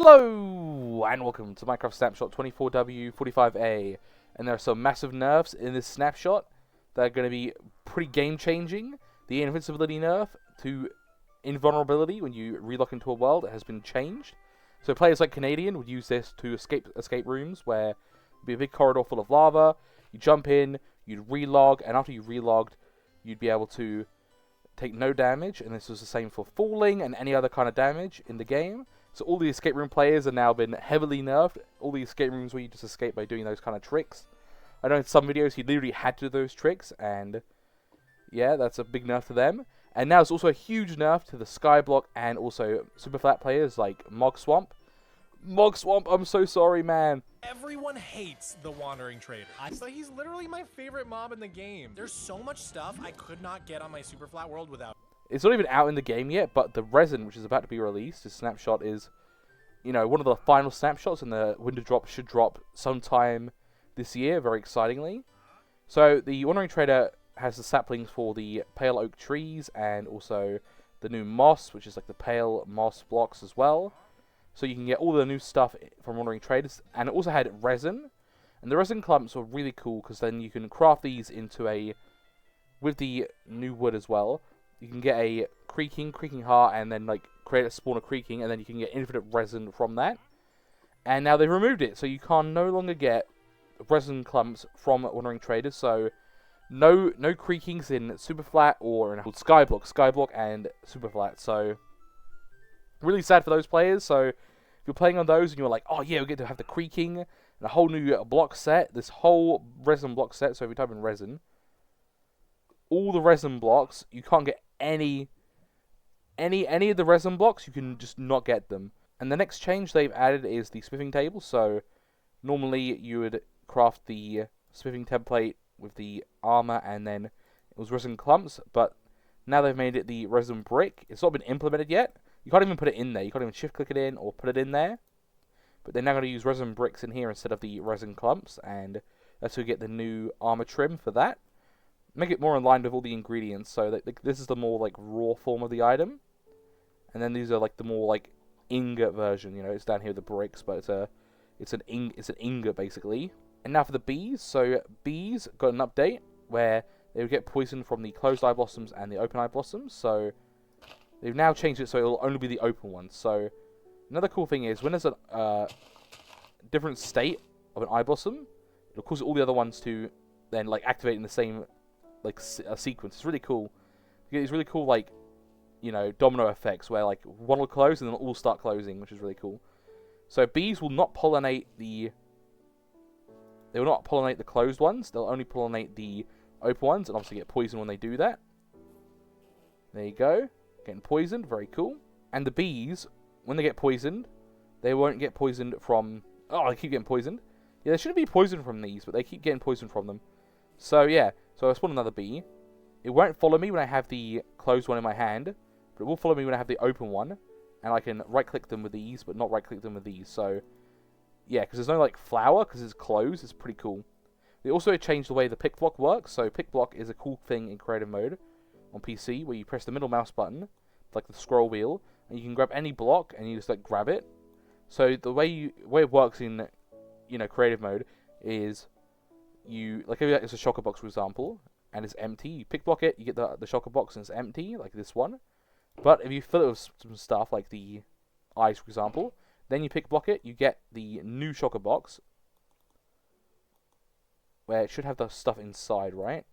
Hello, and welcome to Minecraft Snapshot 24W45A. And there are some massive nerfs in this snapshot that are going to be pretty game-changing. The Invincibility Nerf to invulnerability when you relock into a world has been changed. So players like Canadian would use this to escape rooms where it'd be a big corridor full of lava. You jump in, you'd relog, and after you relogged, you'd be able to take no damage. And this was the same for falling and any other kind of damage in the game. So all the escape room players have now been heavily nerfed. All the escape rooms where you just escape by doing those kind of tricks. I know in some videos you literally had to do those tricks, and yeah, that's a big nerf to them. And now it's also a huge nerf to the Skyblock and also Superflat players like Mog Swamp. Mog Swamp, I'm so sorry, man. Everyone hates the Wandering Trader. So he's literally my favorite mob in the game. There's so much stuff I could not get on my Superflat world without. It's not even out in the game yet, but the resin, which is about to be released, this snapshot is, you know, one of the final snapshots, and the winter drop should drop sometime this year, very excitingly. So the Wandering Trader has the saplings for the pale oak trees, and also the new moss, which is like the pale moss blocks as well. So you can get all the new stuff from Wandering Traders, and it also had resin, and the resin clumps were really cool, because then you can craft these into a, with the new wood as well, you can get a creaking heart, and then like create a spawn of creaking, and then you can get infinite resin from that. And now they've removed it, so you can no longer get resin clumps from Wandering Traders. So no creakings in Superflat or in Skyblock and Superflat. So really sad for those players. So if you're playing on those and you're like, oh yeah, we get to have the creaking and a whole new block set, this whole resin block set. So if you type in resin, all the resin blocks, you can't get any of the resin blocks, you can just not get them. And the next change they've added is the smithing table. So normally you would craft the smithing template with the armor, and then it was resin clumps, but now they've made it the resin brick. It's not been implemented yet. You can't even put it in there. You can't even shift click it in or put it in there. But they're now going to use resin bricks in here instead of the resin clumps, and that's how you get the new armor trim for that. Make it more in line with all the ingredients, so that this is the more like raw form of the item, and then these are like the more like ingot version. You know, it's down here with the bricks, but it's an ingot basically. And now for the bees. So bees got an update where they would get poisoned from the closed eye blossoms and the open eye blossoms. So they've now changed it so it'll only be the open ones. So another cool thing is when there's a different state of an eye blossom, it'll cause all the other ones to then like activate in the same like a sequence. It's really cool. You get these really cool like, you know, domino effects where like one will close and then all start closing, which is really cool. So bees will not pollinate the closed ones. They'll only pollinate the open ones, and obviously get poisoned when they do that. There you go, getting poisoned, very cool. And the bees, when they get poisoned, they won't get poisoned from. Oh, they keep getting poisoned. Yeah, they shouldn't be poisoned from these, but they keep getting poisoned from them. So yeah, so I spawn another bee. It won't follow me when I have the closed one in my hand, but it will follow me when I have the open one, and I can right-click them with these, but not right-click them with these. So yeah, because there's no like flower, because it's closed. It's pretty cool. They also changed the way the pick block works. So pick block is a cool thing in creative mode on PC, where you press the middle mouse button, like the scroll wheel, and you can grab any block and you just like grab it. So the way it works in, you know, creative mode is you like if it's a shulker box, for example, and it's empty. You pick block it, you get the shulker box and it's empty, like this one. But if you fill it with some stuff like the eyes, for example, then you pick block it, you get the new shulker box, where it should have the stuff inside, right?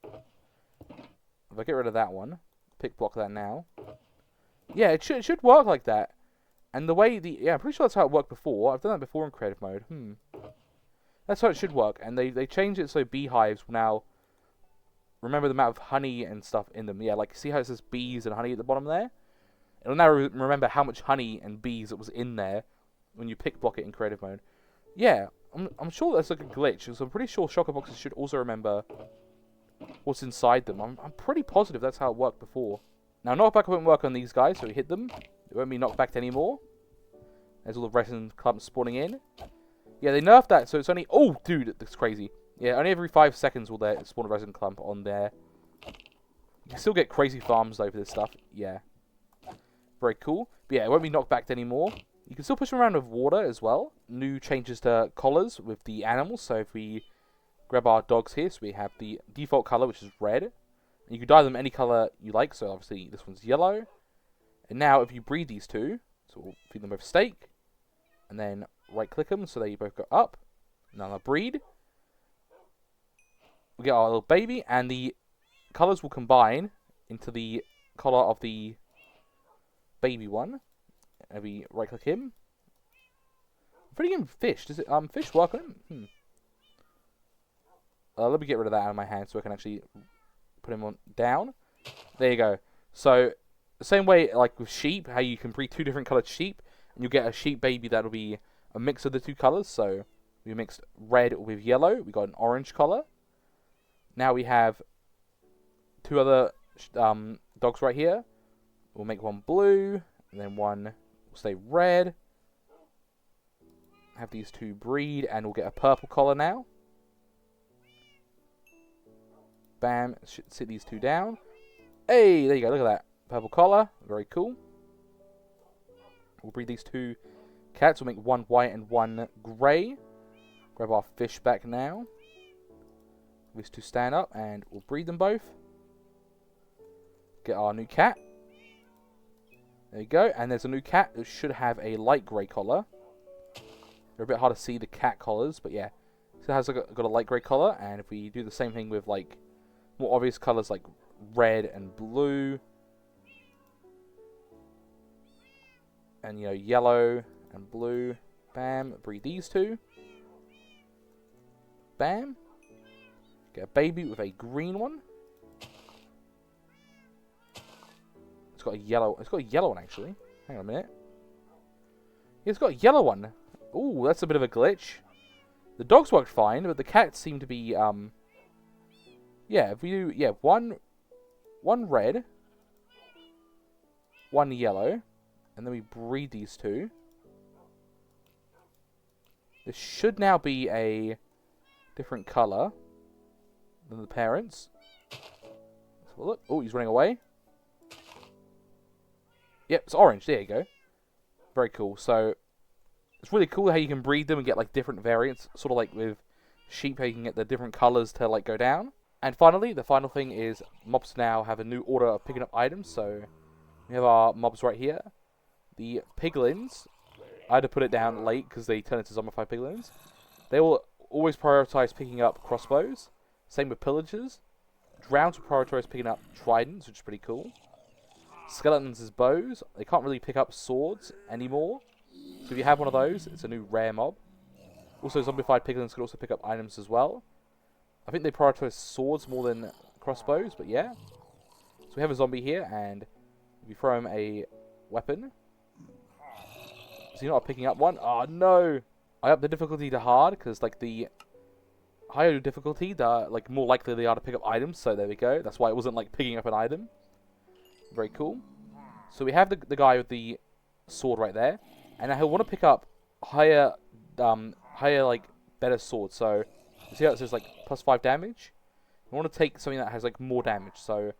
If I get rid of that one, pick block that now. Yeah, it should work like that. And the way I'm pretty sure that's how it worked before. I've done that before in creative mode. That's how it should work. And they changed it so beehives will now remember the amount of honey and stuff in them. Yeah, like see how it says bees and honey at the bottom there? It'll now remember how much honey and bees that was in there when you pick block it in creative mode. Yeah, I'm sure that's like a glitch. So I'm pretty sure shulker boxes should also remember what's inside them. I'm pretty positive that's how it worked before. Now knockback won't work on these guys, so we hit them. It won't be knocked back anymore. There's all the resin clumps spawning in. Yeah, they nerfed that, so it's only... Oh, dude, that's crazy. Yeah, only every 5 seconds will there spawn a resin clump on there. You can still get crazy farms, though, for this stuff. Yeah. Very cool. But yeah, it won't be knocked back anymore. You can still push them around with water as well. New changes to collars with the animals. So if we grab our dogs here, so we have the default color, which is red. And you can dye them any color you like. So obviously this one's yellow. And now if you breed these two, so we'll feed them both steak. And then right-click them so they both go up. Now they'll breed. We get our little baby, and the colors will combine into the color of the baby one. And we right-click him. I'm putting him fish. Does it fish work on him? Let me get rid of that out of my hand so I can actually put him on down. There you go. So the same way like with sheep, how you can breed two different colored sheep, and you get a sheep baby that'll be a mix of the two colors. So we mixed red with yellow. We got an orange color. Now we have two other dogs right here. We'll make one blue, and then one will stay red. Have these two breed, and we'll get a purple collar now. Bam, sit these two down. Hey, there you go, look at that. Purple collar, very cool. We'll breed these two cats. We'll make one white and one grey. Grab our fish back now. These two stand up, and we'll breed them both. Get our new cat. There you go, and there's a new cat that should have a light grey collar. They're a bit hard to see the cat collars, but yeah. So it has got a light grey collar, and if we do the same thing with like more obvious colors like red and blue, and you know, yellow and blue, bam, breed these two. Bam. Get a baby with a green one. It's got a yellow one actually. Hang on a minute. Yeah, it's got a yellow one. Ooh, that's a bit of a glitch. The dogs worked fine, but the cats seem to be yeah, if we do one red, one yellow, and then we breed these two. This should now be a different color than the parents. Let's have a look. Oh, he's running away. Yep, it's orange. There you go. Very cool. So it's really cool how you can breed them and get like different variants, sort of like with sheep, how you can get the different colors to like go down. And finally, the final thing is mobs now have a new order of picking up items. So we have our mobs right here. The piglins, I had to put it down late because they turn into zombified piglins. They will always prioritize picking up crossbows. Same with pillagers. Drowns will prioritize picking up tridents, which is pretty cool. Skeletons is bows. They can't really pick up swords anymore. So if you have one of those, it's a new rare mob. Also, zombified piglins can also pick up items as well. I think they prioritize swords more than crossbows, but yeah. So we have a zombie here, and if you throw him a weapon... Is he not picking up one? Oh, no! I upped the difficulty to hard, because, like, the higher difficulty, the like more likely they are to pick up items, so there we go. That's why it wasn't, like, picking up an item. Very cool. So we have the guy with the sword right there, and now he'll want to pick up higher, like, better swords. So, you see how it says, like, +5 damage? You want to take something that has, like, more damage, so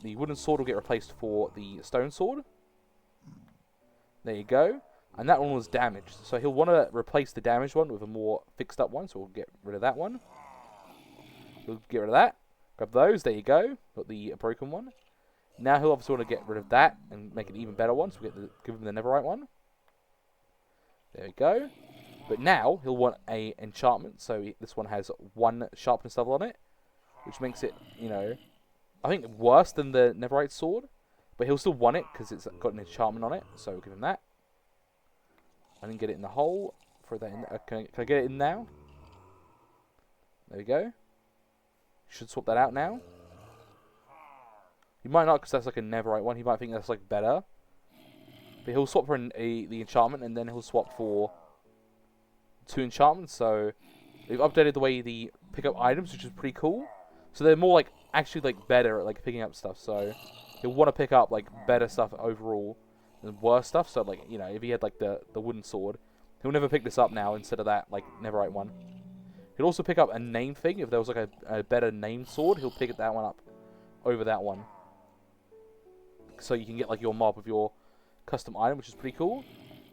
the wooden sword will get replaced for the stone sword. There you go. And that one was damaged. So he'll want to replace the damaged one with a more fixed up one. So we'll get rid of that one. We'll get rid of that. Grab those. There you go. Got the broken one. Now he'll obviously want to get rid of that and make an even better one. So we'll give him the netherite one. There we go. But now he'll want a enchantment. So this one has 1 sharpness level on it. Which makes it, you know, I think worse than the netherite sword. But he'll still want it because it's got an enchantment on it. So we'll give him that. I didn't get it in the hole. Throw that in. Can I get it in now? There we go. Should swap that out now. He might not because that's like a netherite one. He might think that's like better. But he'll swap for the enchantment, and then he'll swap for 2 enchantments. So they've updated the way they pick up items, which is pretty cool. So they're more like actually like better at like picking up stuff. So he'll want to pick up like better stuff overall than worse stuff. So like, you know, if he had like the wooden sword, he'll never pick this up now instead of that like netherite one. He'll also pick up a name thing. If there was like a better name sword, he'll pick that one up over that one. So you can get like your mob with your custom item, which is pretty cool.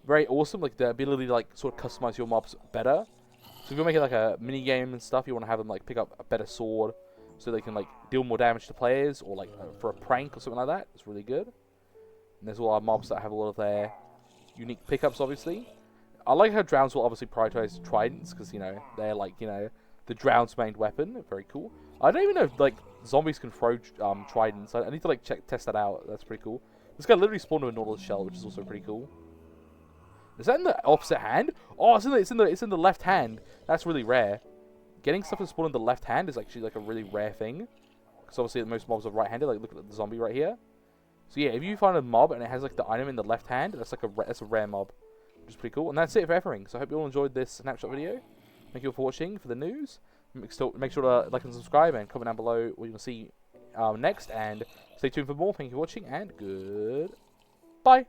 very awesome. Like the ability to like sort of customize your mobs better. So if you're making like a mini game and stuff, you want to have them like pick up a better sword, so they can like deal more damage to players, or like for a prank or something like that. It's really good. And there's all our mobs that have a lot of their unique pickups, obviously. I like how Drowns will obviously prioritize tridents, because, you know, they're like, you know, the Drown's main weapon. Very cool. I don't even know if, like, zombies can throw tridents. I need to, like, test that out. That's pretty cool. This guy literally spawned with a Nautilus shell, which is also pretty cool. Is that in the opposite hand? Oh, it's in the left hand. That's really rare. Getting stuff to spawn in the left hand is actually, like, a really rare thing. Because obviously most mobs are right-handed. Like, look at the zombie right here. So yeah, if you find a mob and it has like the item in the left hand, that's like that's a rare mob, which is pretty cool. And that's it for everything. So I hope you all enjoyed this snapshot video. Thank you all for watching. For the news, make sure to like and subscribe and comment down below what you want to see next. And stay tuned for more. Thank you for watching and goodbye.